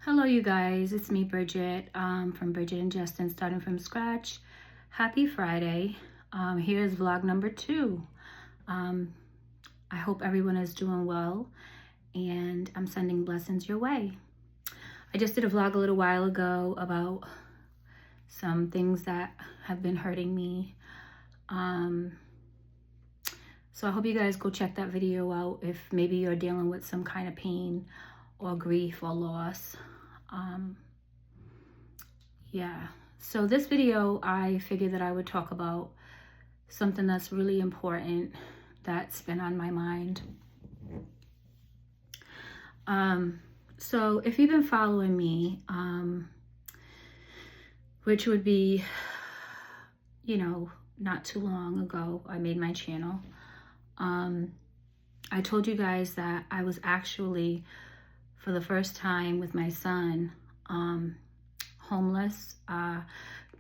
Hello, you guys. It's me, Bridget, from Bridget and Justin, starting from scratch. Happy Friday. Here's vlog number 2. I hope everyone is doing well, and I'm sending blessings your way. I just did a vlog a little while ago about some things that have been hurting me. So I hope you guys go check that video out if maybe you're dealing with some kind of pain or grief or loss. Yeah, so this video, I figured that I would talk about something that's really important that's been on my mind. So if you've been following me, which would be, not too long ago, I made my channel. I told you guys that I was actually, for the first time with my son, homeless,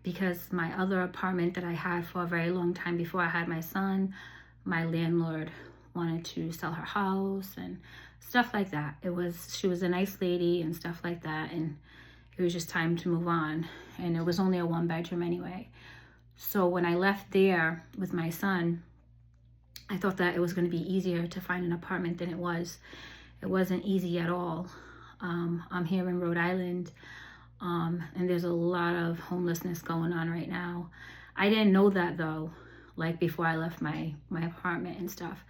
because my other apartment that I had for a very long time before I had my son, my landlord wanted to sell her house and stuff like that. She was a nice lady and stuff like that, and it was just time to move on. And it was only a 1-bedroom anyway. So when I left there with my son, I thought that it was going to be easier to find an apartment than it was. It wasn't easy at all. I'm here in Rhode Island, and there's a lot of homelessness going on right now. I didn't know that though, like before I left my apartment and stuff.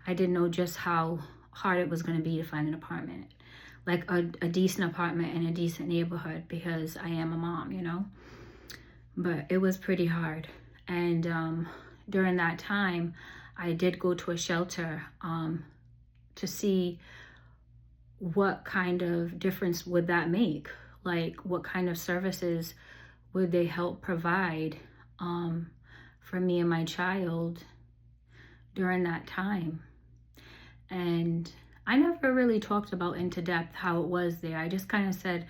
I didn't know just how hard it was going to be to find an apartment, like a decent apartment in a decent neighborhood, because I am a mom, but it was pretty hard. And during that time, I did go to a shelter to see what kind of difference would that make. Like, what kind of services would they help provide for me and my child during that time? And I never really talked about into depth how it was there. I just kind of said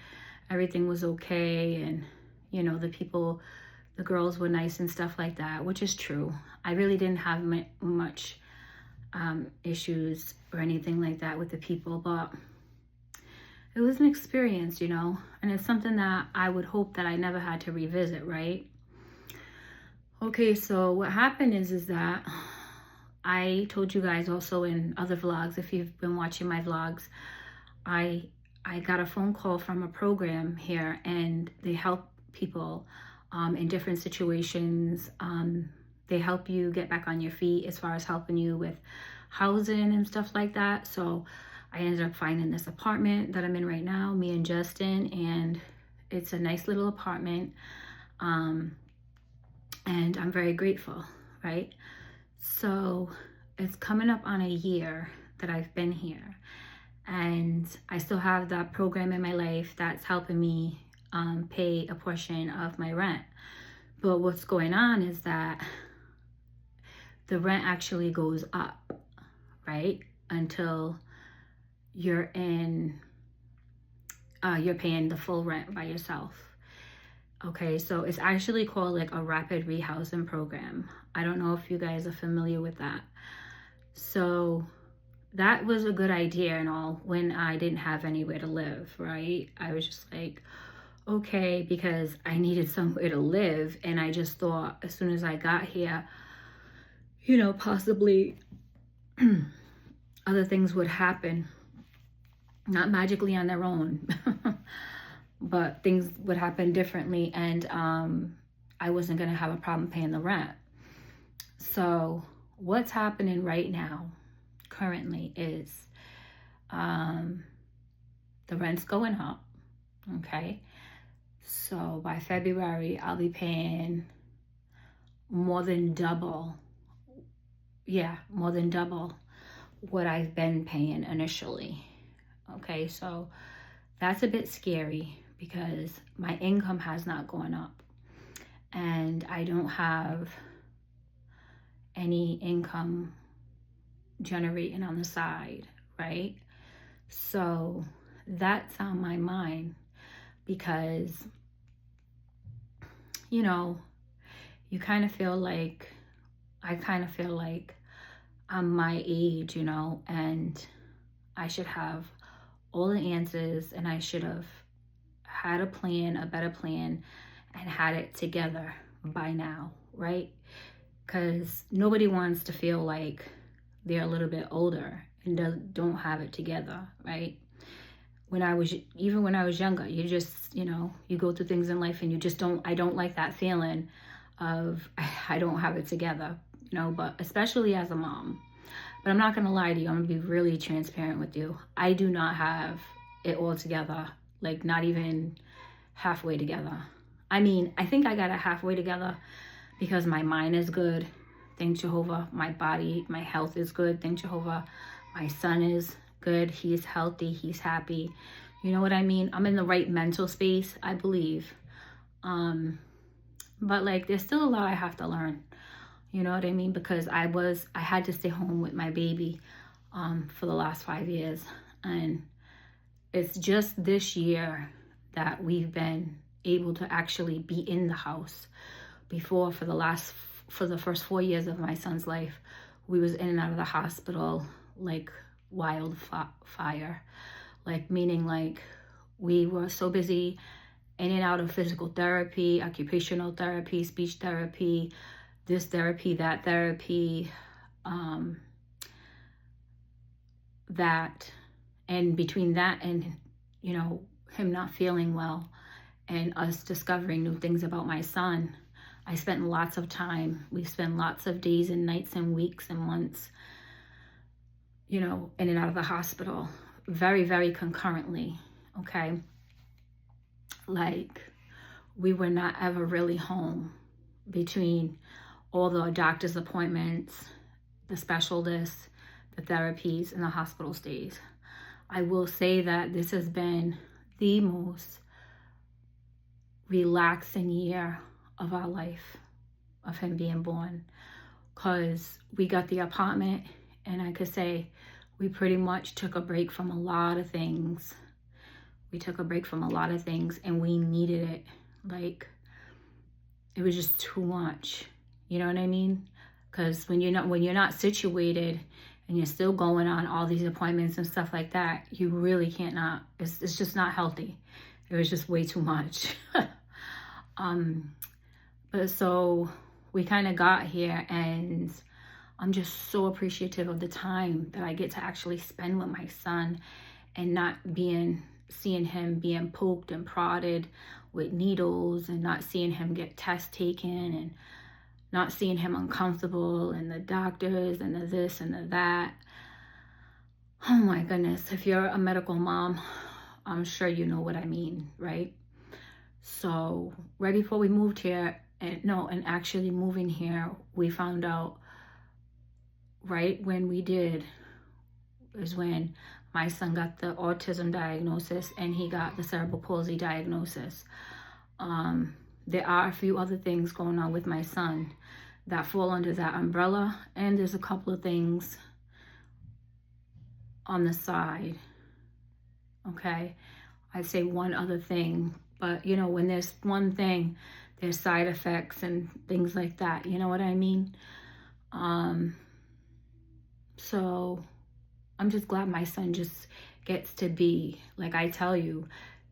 everything was okay, and the girls were nice and stuff like that, which is true. I really didn't have much issues or anything like that with the people, but it was an experience, and it's something that I would hope that I never had to revisit, right? Okay, so what happened is that I told you guys also in other vlogs, if you've been watching my vlogs, I got a phone call from a program here, and they help people in different situations. They help you get back on your feet as far as helping you with housing and stuff like that. So I ended up finding this apartment that I'm in right now, me and Justin, and it's a nice little apartment. And I'm very grateful, right? So it's coming up on a year that I've been here, and I still have that program in my life that's helping me pay a portion of my rent. But what's going on is that the rent actually goes up, right? Until you're paying the full rent by yourself. Okay, so it's actually called like a rapid rehousing program. I don't know if you guys are familiar with that. So that was a good idea and all when I didn't have anywhere to live, right? I was just like, okay, because I needed somewhere to live, and I just thought as soon as I got here, possibly other things would happen, not magically on their own, but things would happen differently, and I wasn't going to have a problem paying the rent. So what's happening right now currently is the rent's going up, okay? So by February, I'll be paying more than double what I've been paying initially. Okay, so that's a bit scary because my income has not gone up, and I don't have any income generating on the side, right? So that's on my mind, because I kind of feel like I'm my age, and I should have all the answers, and I should have had a plan, a better plan, and had it together by now, right? Because nobody wants to feel like they're a little bit older and don't have it together, right? Even when I was younger, you just, you go through things in life and you just I don't like that feeling of I don't have it together, but especially as a mom. But I'm not going to lie to you. I'm going to be really transparent with you. I do not have it all together, like not even halfway together. I mean, I think I got it halfway together because my mind is good, thank Jehovah. My body, my health is good, thank Jehovah. My son is good. He's healthy. He's happy. You know what I mean? I'm in the right mental space, I believe. But like, there's still a lot I have to learn. You know what I mean? Because I had to stay home with my baby for the last 5 years. And it's just this year that we've been able to actually be in the house. Before, for the first 4 years of my son's life, we was in and out of the hospital like wildfire. Like, meaning like we were so busy in and out of physical therapy, occupational therapy, speech therapy, this therapy, that therapy, that, and between that and, him not feeling well and us discovering new things about my son, I spent lots of time. We've spent lots of days and nights and weeks and months, in and out of the hospital, very, very concurrently, okay? Like, we were not ever really home between all the doctor's appointments, the specialists, the therapies, and the hospital stays. I will say that this has been the most relaxing year of our life, of him being born, because we got the apartment, and I could say we pretty much took a break from a lot of things. And we needed it. Like, it was just too much. You know what I mean? Because when you're not situated and you're still going on all these appointments and stuff like that, you really can't not. It's just not healthy. It was just way too much. But so we kind of got here, and I'm just so appreciative of the time that I get to actually spend with my son, and not seeing him being poked and prodded with needles, and not seeing him get tests taken, and not seeing him uncomfortable, and the doctors and the this and the that. Oh my goodness. If you're a medical mom, I'm sure you know what I mean, right? So right before we moved here, and actually moving here, we found out right when we did is when my son got the autism diagnosis and he got the cerebral palsy diagnosis. There are a few other things going on with my son that fall under that umbrella, and there's a couple of things on the side, okay? I'd say one other thing, but when there's one thing, there's side effects and things like that, you know what I mean? So I'm just glad my son just gets to be, like I tell you,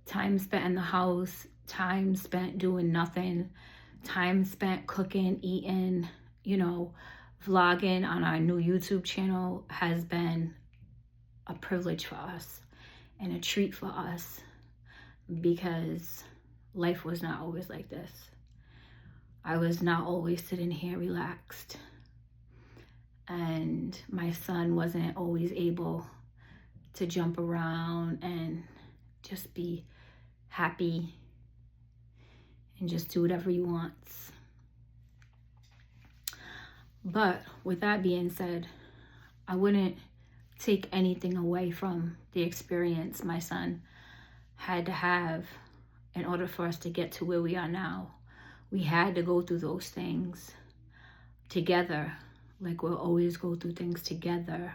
time spent in the house, time spent doing nothing, time spent cooking, eating, vlogging on our new YouTube channel has been a privilege for us and a treat for us, because life was not always like this. I was not always sitting here relaxed, and my son wasn't always able to jump around and just be happy and just do whatever he wants. But with that being said, I wouldn't take anything away from the experience my son had to have in order for us to get to where we are now. We had to go through those things together. Like, we'll always go through things together.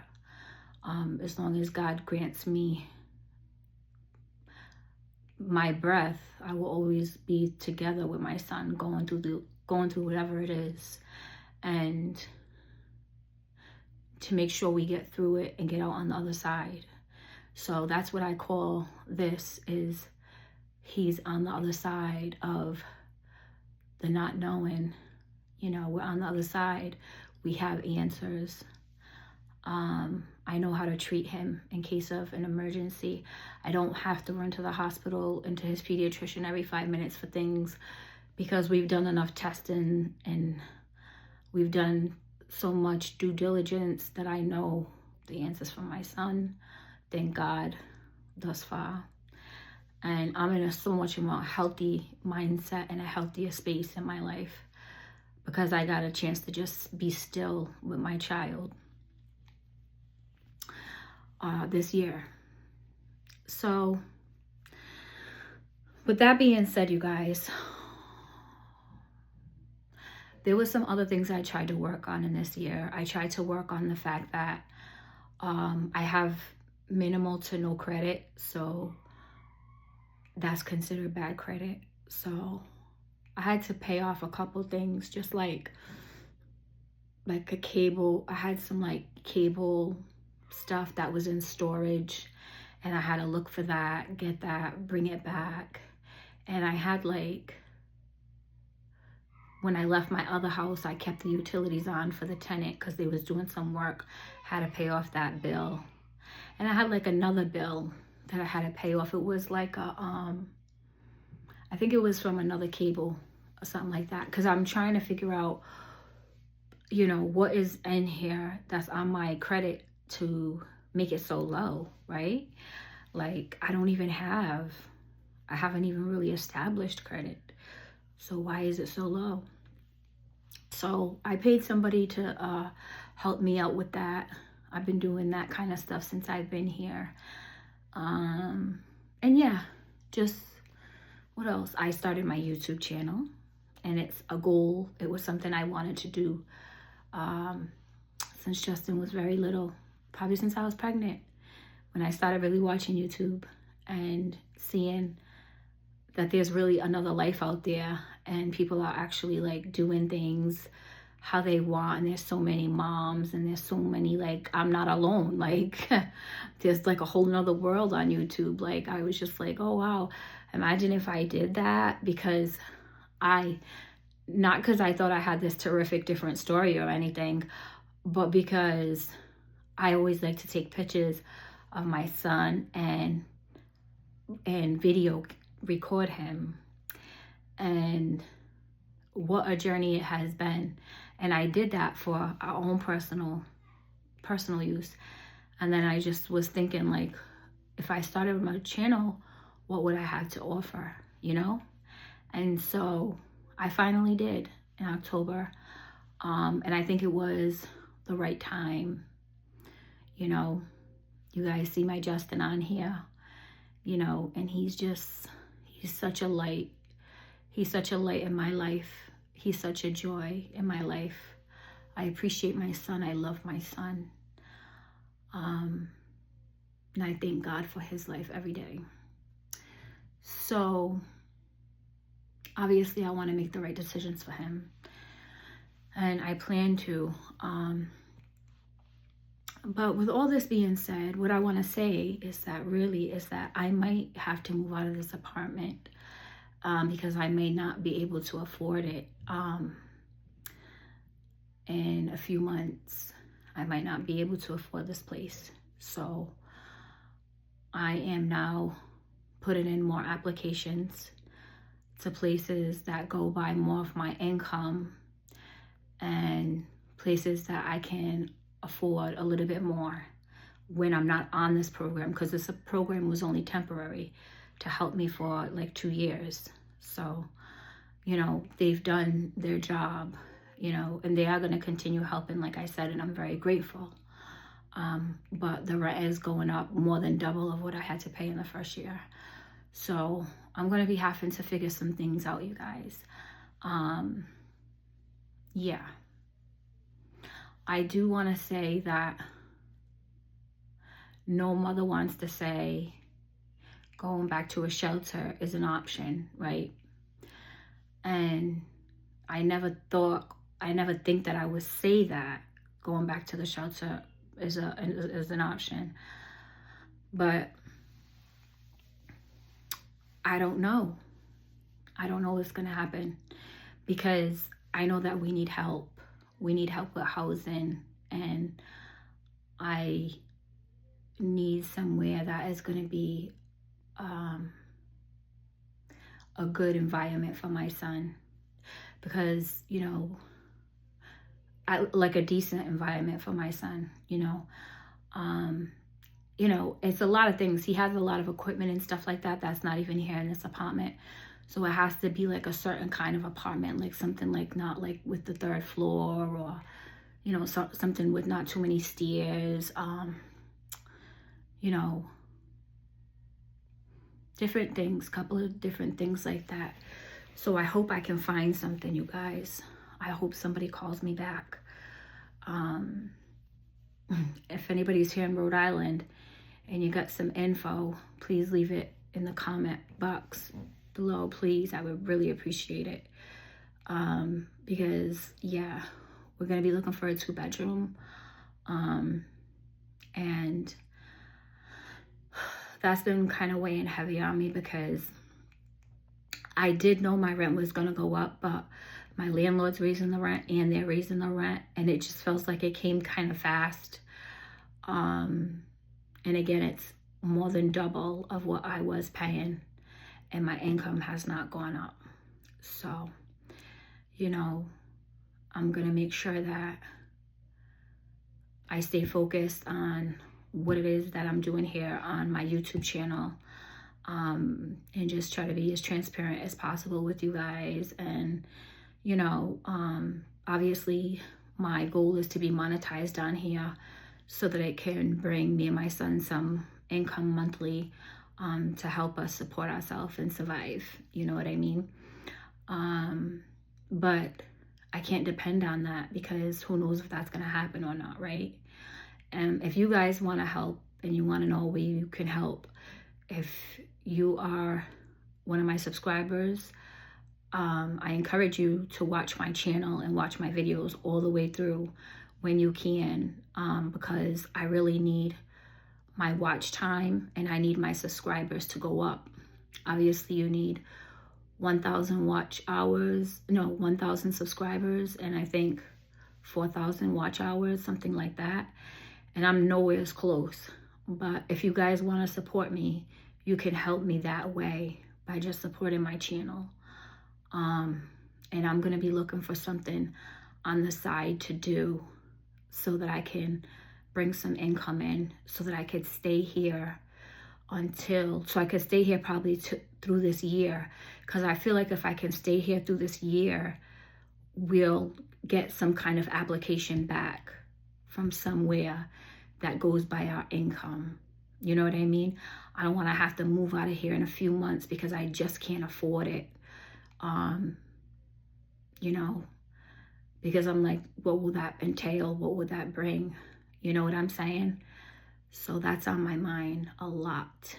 As long as God grants me my breath, I will always be together with my son, going through whatever it is, and to make sure we get through it and get out on the other side. So that's what I call this, is he's on the other side of the not knowing. You know, we're on the other side. We have answers. I know how to treat him in case of an emergency. I don't have to run to the hospital and to his pediatrician every 5 minutes for things, because we've done enough testing and we've done so much due diligence that I know the answers for my son. Thank God, thus far. And I'm in a so much more healthy mindset and a healthier space in my life because I got a chance to just be still with my child this year. So with that being said, you guys, there were some other things I tried to work on in this year. I tried to work on the fact that I have minimal to no credit, so that's considered bad credit. So I had to pay off a couple things, just like a cable. I had some like cable stuff that was in storage, and I had to look for that, get that, bring it back. And I had like, when I left my other house, I kept the utilities on for the tenant because they was doing some work. Had to pay off that bill. And I had like another bill that I had to pay off. It was like a, I think it was from another cable or something like that. Because I'm trying to figure out, you know, what is in here that's on my credit to make it so low, right? Like, I haven't even really established credit. So why is it so low? So I paid somebody to help me out with that. I've been doing that kind of stuff since I've been here. And yeah, just what else? I started my YouTube channel, and it's a goal. It was something I wanted to do since Justin was very little, probably since I was pregnant, when I started really watching YouTube and seeing that there's really another life out there, and people are actually like doing things how they want, and there's so many moms, and there's so many, like, I'm not alone, like there's like a whole nother world on YouTube. Like, I was just like, oh wow, imagine if I did that, because not because I thought I had this terrific different story or anything, but because I always like to take pictures of my son and video record him, and what a journey it has been. And I did that for our own personal use. And then I just was thinking, like, if I started my channel, what would I have to offer, you know? And so I finally did in October. And I think it was the right time. You know, you guys see my Justin on here, you know, and he's such a light. He's such a light in my life. He's such a joy in my life. I appreciate my son. I love my son. And I thank God for his life every day. So obviously I want to make the right decisions for him. And I plan to. But with all this being said, what I want to say is that I might have to move out of this apartment because I may not be able to afford it in a few months. I might not be able to afford this place. So I am now putting in more applications to places that go by more of my income and places that I can afford a little bit more when I'm not on this program, because this program was only temporary to help me for like 2 years. So, you know, they've done their job, you know, and they are going to continue helping, like I said, and I'm very grateful. But the rent is going up more than double of what I had to pay in the first year. So I'm going to be having to figure some things out, you guys. Yeah. I do want to say that no mother wants to say going back to a shelter is an option, right? And I never think that I would say that going back to the shelter is an option. But I don't know. I don't know what's going to happen, because I know that we need help. We need help with housing, and I need somewhere that is going to be a good environment for my son, because, you know, like a decent environment for my son, you know. You know, it's a lot of things. He has a lot of equipment and stuff like that that's not even here in this apartment. So it has to be like a certain kind of apartment, like something like not like with the 3rd floor, or, you know, something with not too many stairs, you know, different things, couple of different things like that. So I hope I can find something, you guys. I hope somebody calls me back. If anybody's here in Rhode Island and you got some info, please leave it in the comment box below, please. I would really appreciate it. Because yeah, we're gonna be looking for a 2-bedroom, and that's been kind of weighing heavy on me, because I did know my rent was gonna go up, but my landlord's raising the rent and they're raising the rent, and it just feels like it came kind of fast. And again, it's more than double of what I was paying, and my income has not gone up. So, you know, I'm gonna make sure that I stay focused on what it is that I'm doing here on my YouTube channel, and just try to be as transparent as possible with you guys. And, you know, obviously my goal is to be monetized on here, so that it can bring me and my son some income monthly, to help us support ourselves and survive. You know what I mean? But I can't depend on that, because who knows if that's going to happen or not, right? And if you guys want to help and you want to know where you can help, if you are one of my subscribers, I encourage you to watch my channel and watch my videos all the way through when you can, because I really need my watch time and I need my subscribers to go up. Obviously, you need 1,000 watch hours, no, 1,000 subscribers, and I think 4,000 watch hours, something like that. And I'm nowhere as close. But if you guys want to support me, you can help me that way by just supporting my channel. And I'm going to be looking for something on the side to do, so that I can bring some income in, so that I could stay here so I could stay here probably through this year. Because I feel like if I can stay here through this year, we'll get some kind of application back from somewhere that goes by our income. You know what I mean? I don't want to have to move out of here in a few months because I just can't afford it. You know, because I'm like, what will that entail? What would that bring? You know what I'm saying? So that's on my mind a lot.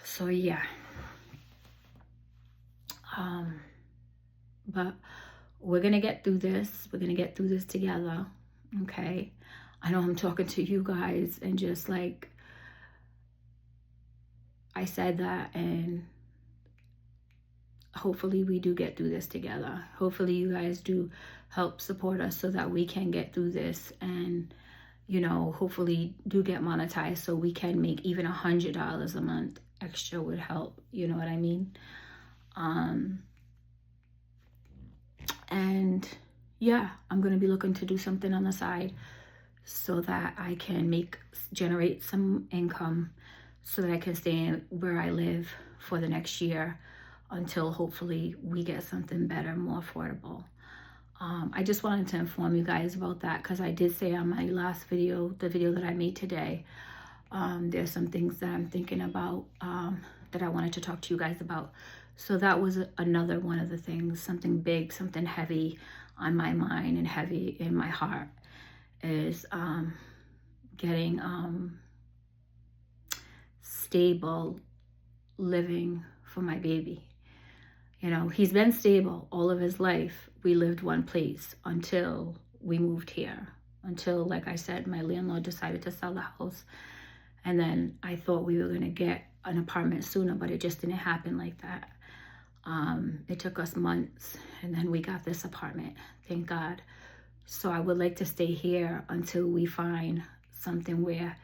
So yeah. But we're going to get through this. We're going to get through this together. Okay. I know I'm talking to you guys and just like, I said that, and hopefully we do get through this together. Hopefully you guys do help support us so that we can get through this, and, you know, hopefully do get monetized so we can make even $100 a month extra would help. You know what I mean? And yeah, I'm going to be looking to do something on the side so that I can generate some income, so that I can stay where I live for the next year until hopefully we get something better, more affordable. I just wanted to inform you guys about that, because I did say on my last video, the video that I made today, there's some things that I'm thinking about, that I wanted to talk to you guys about. So that was another one of the things, something big, something heavy on my mind and heavy in my heart, is getting stable living for my baby. You know, he's been stable all of his life. We lived one place until we moved here. Until, like I said, my landlord decided to sell the house. And then I thought we were going to get an apartment sooner, but it just didn't happen like that. It took us months, and then we got this apartment, thank God. So I would like to stay here until we find something where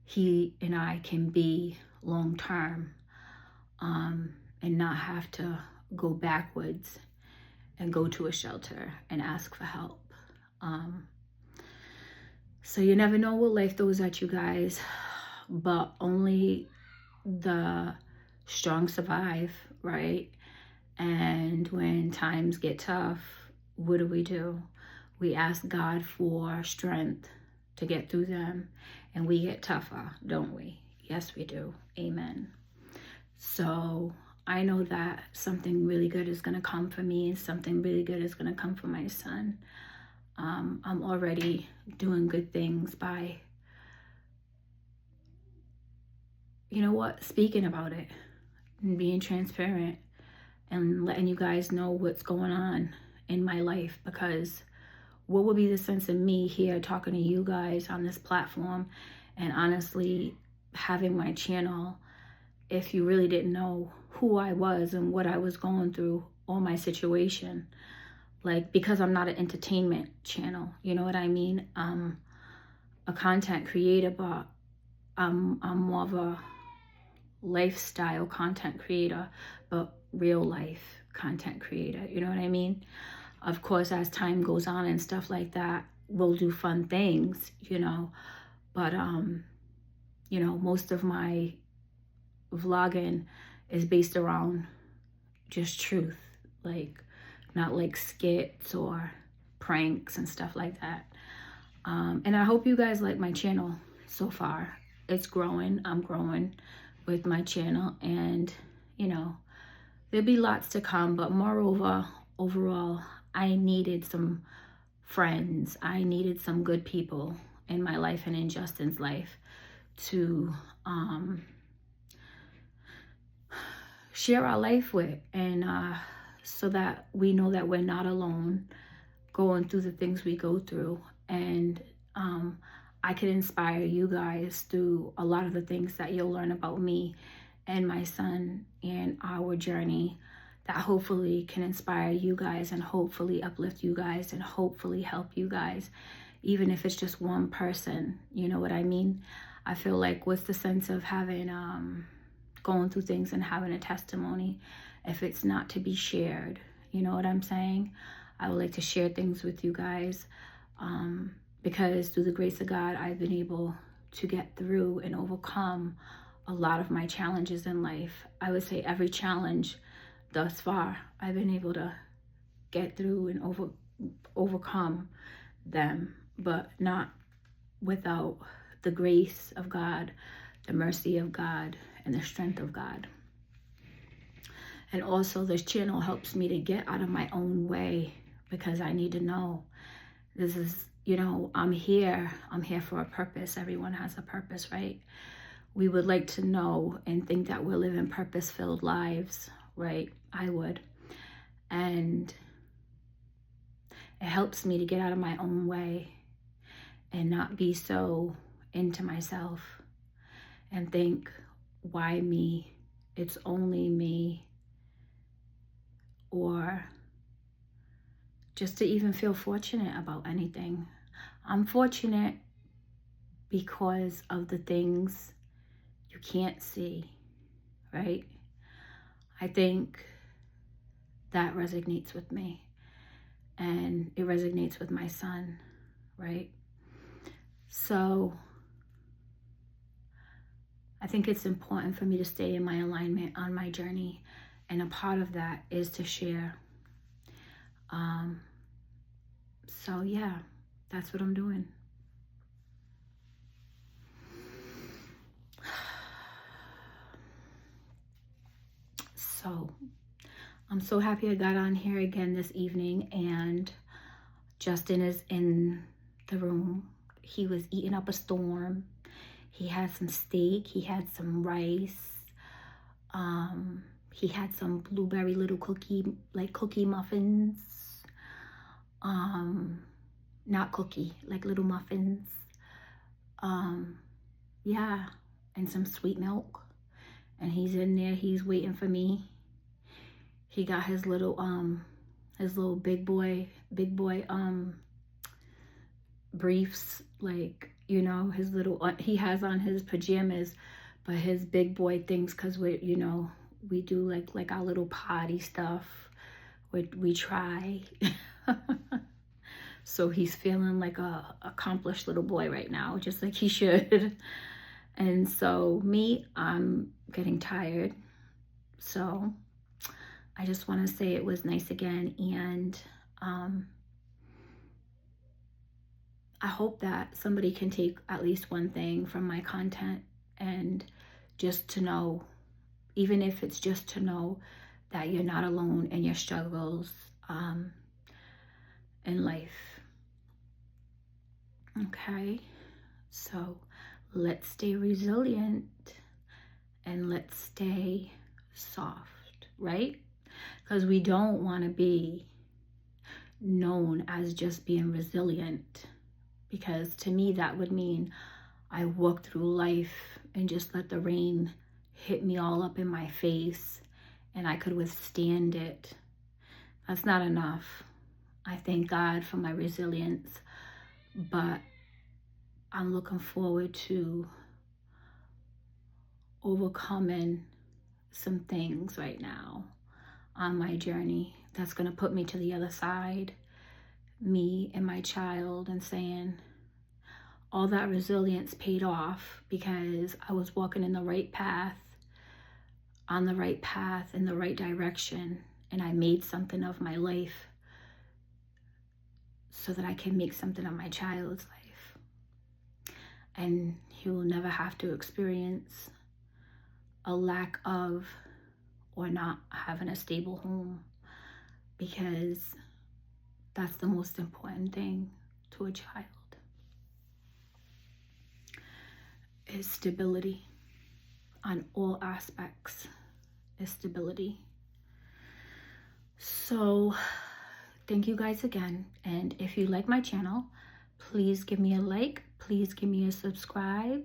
he and I can be long term, and not have to go backwards and go to a shelter and ask for help. So you never know what life throws at you guys, but only the strong survive, right? And when times get tough, what do? We ask God for strength to get through them, and we get tougher, don't we? Yes, we do. Amen. So I know that something really good is going to come for me, and something really good is going to come for my son. I'm already doing good things by, speaking about it and being transparent and letting you guys know what's going on in my life, because what would be the sense of me here talking to you guys on this platform and honestly having my channel if you really didn't know who I was and what I was going through or my situation? Like, because I'm not an entertainment channel, you know what I mean? I'm a content creator, but I'm more of a lifestyle content creator, but real life content creator, you know what I mean? Of course, as time goes on and stuff like that, we'll do fun things, but most of my vlogging is based around just truth, like not like skits or pranks and stuff like that. And I hope you guys like my channel so far. It's growing. I'm growing with my channel, and there'll be lots to come. But moreover, overall, I needed some friends. I needed some good people in my life and in Justin's life to share our life with, and so that we know that we're not alone going through the things we go through. And I can inspire you guys through a lot of the things that you'll learn about me and my son and our journey, that hopefully can inspire you guys and hopefully uplift you guys and hopefully help you guys, even if it's just one person. You know what I mean? I feel like, what's the sense of having going through things and having a testimony if it's not to be shared? You know what I'm saying? I would like to share things with you guys, because through the grace of God, I've been able to get through and overcome a lot of my challenges in life. I would say every challenge thus far, I've been able to get through and overcome them, but not without the grace of God, the mercy of God, and the strength of God. And also, this channel helps me to get out of my own way, because I need to know this is, I'm here for a purpose. Everyone has a purpose, right? We would like to know and think that we're living purpose-filled lives, right? I would. And it helps me to get out of my own way and not be so into myself and think, why me? It's only me. Or just to even feel fortunate about anything. I'm fortunate because of the things you can't see, right? I think that resonates with me, and it resonates with my son, right? So I think it's important for me to stay in my alignment on my journey, and a part of that is to share. So yeah, that's what I'm doing. So I'm so happy I got on here again this evening, and Justin is in the room. He was eating up a storm. He had some steak, he had some rice, he had some blueberry little cookie muffins, not cookie, like little muffins. Yeah, and some sweet milk. And he's in there, he's waiting for me. He got his little big boy briefs, like, you know, his little, he has on his pajamas, but his big boy things, because we, you know, we do like our little potty stuff. We try. So he's feeling like a accomplished little boy right now, just like he should. And so me, I'm getting tired. So I just want to say it was nice again. And I hope that somebody can take at least one thing from my content, and just to know, even if it's just to know that you're not alone in your struggles in life. Okay, so let's stay resilient and let's stay soft, right? Because we don't want to be known as just being resilient, because to me that would mean I walk through life and just let the rain hit me all up in my face and I could withstand it. That's not enough. I thank God for my resilience, but I'm looking forward to overcoming some things right now on my journey that's going to put me to the other side, me and my child, and saying all that resilience paid off because I was walking in the right path, on the right path, in the right direction, and I made something of my life so that I can make something of my child's life. And he will never have to experience a lack of or not having a stable home, because that's the most important thing to a child, is stability on all aspects, is stability. So thank you guys again. And if you like my channel, please give me a like, please give me a subscribe,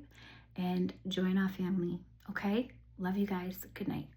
and join our family. Okay? Love you guys. Good night.